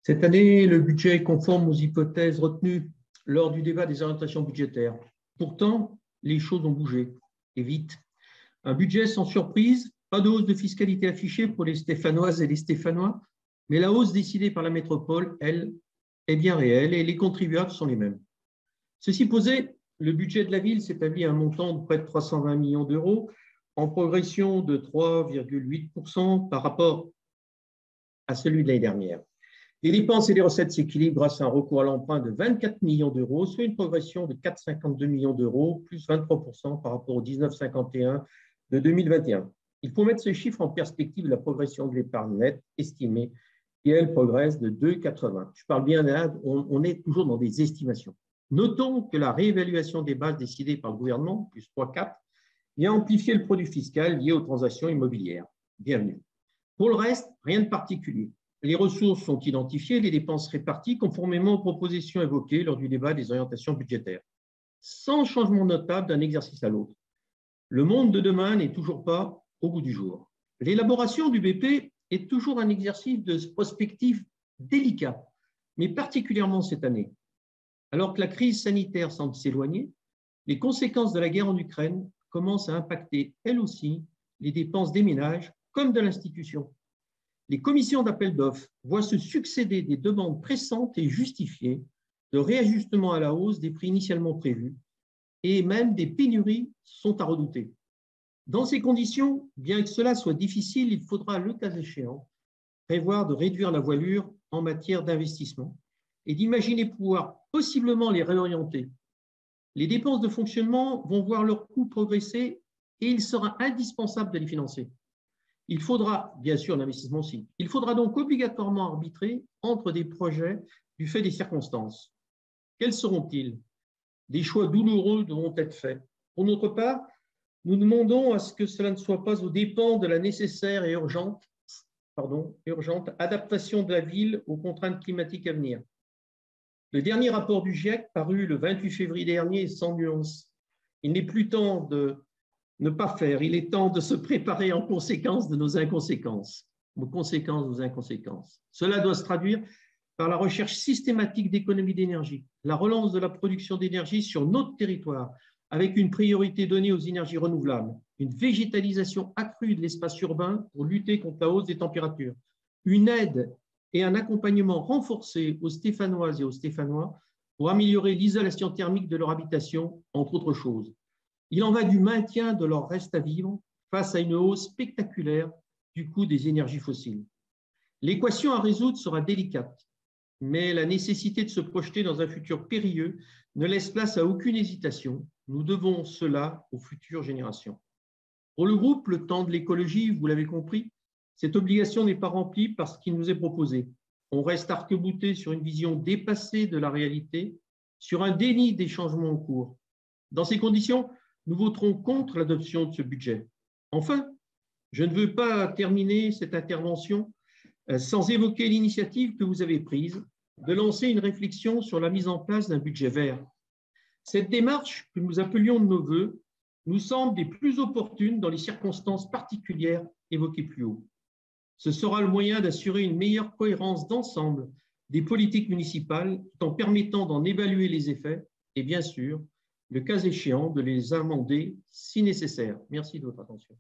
Cette année, le budget est conforme aux hypothèses retenues lors du débat des orientations budgétaires. Pourtant, les choses ont bougé, et vite. Un budget sans surprise, pas de hausse de fiscalité affichée pour les Stéphanoises et les Stéphanois, mais la hausse décidée par la métropole, elle, est bien réelle et les contribuables sont les mêmes. Ceci posé, le budget de la ville s'établit à un montant de près de 320 millions d'euros, en progression de 3,8% par rapport à celui de l'année dernière. Les dépenses et les recettes s'équilibrent grâce à un recours à l'emprunt de 24 millions d'euros, soit une progression de 4,52 millions d'euros, plus 23% par rapport aux 19,51 de 2021. Il faut mettre ce chiffre en perspective de la progression de l'épargne nette estimée, qui, elle, progresse de 2,80. Je parle bien là, on est toujours dans des estimations. Notons que la réévaluation des bases décidée par le gouvernement, plus 3,4, vient amplifier le produit fiscal lié aux transactions immobilières. Bienvenue. Pour le reste, rien de particulier. Les ressources sont identifiées, les dépenses réparties conformément aux propositions évoquées lors du débat des orientations budgétaires, sans changement notable d'un exercice à l'autre. Le monde de demain n'est toujours pas au bout du jour. L'élaboration du BP est toujours un exercice de prospective délicat, mais particulièrement cette année. Alors que la crise sanitaire semble s'éloigner, les conséquences de la guerre en Ukraine commencent à impacter, elles aussi, les dépenses des ménages comme de l'institution. Les commissions d'appel d'offres voient se succéder des demandes pressantes et justifiées de réajustement à la hausse des prix initialement prévus, et même des pénuries sont à redouter. Dans ces conditions, bien que cela soit difficile, il faudra, le cas échéant, prévoir de réduire la voilure en matière d'investissement et d'imaginer pouvoir possiblement les réorienter. Les dépenses de fonctionnement vont voir leur coût progresser et il sera indispensable de les financer. Il faudra, bien sûr, l'investissement aussi. Il faudra donc obligatoirement arbitrer entre des projets du fait des circonstances. Quels seront-ils? Des choix douloureux devront être faits. Pour notre part, nous demandons à ce que cela ne soit pas aux dépens de la nécessaire et urgente adaptation de la ville aux contraintes climatiques à venir. Le dernier rapport du GIEC, paru le 28 février dernier, est sans nuance. Il n'est plus temps de ne pas faire, il est temps de se préparer en conséquence de nos inconséquences. Aux conséquences de nos inconséquences. Cela doit se traduire par la recherche systématique d'économie d'énergie, la relance de la production d'énergie sur notre territoire, avec une priorité donnée aux énergies renouvelables, une végétalisation accrue de l'espace urbain pour lutter contre la hausse des températures, une aide et un accompagnement renforcé aux Stéphanoises et aux Stéphanois pour améliorer l'isolation thermique de leur habitation, entre autres choses. Il en va du maintien de leur reste à vivre face à une hausse spectaculaire du coût des énergies fossiles. L'équation à résoudre sera délicate, mais la nécessité de se projeter dans un futur périlleux ne laisse place à aucune hésitation. Nous devons cela aux futures générations. Pour le groupe Le Temps de l'écologie, vous l'avez compris, cette obligation n'est pas remplie par ce qui nous est proposé. On reste arc-bouté sur une vision dépassée de la réalité, sur un déni des changements en cours. Dans ces conditions, nous voterons contre l'adoption de ce budget. Enfin, je ne veux pas terminer cette intervention sans évoquer l'initiative que vous avez prise de lancer une réflexion sur la mise en place d'un budget vert. Cette démarche, que nous appelions de nos voeux, nous semble des plus opportunes dans les circonstances particulières évoquées plus haut. Ce sera le moyen d'assurer une meilleure cohérence d'ensemble des politiques municipales tout en permettant d'en évaluer les effets et bien sûr, le cas échéant, de les amender si nécessaire. Merci de votre attention.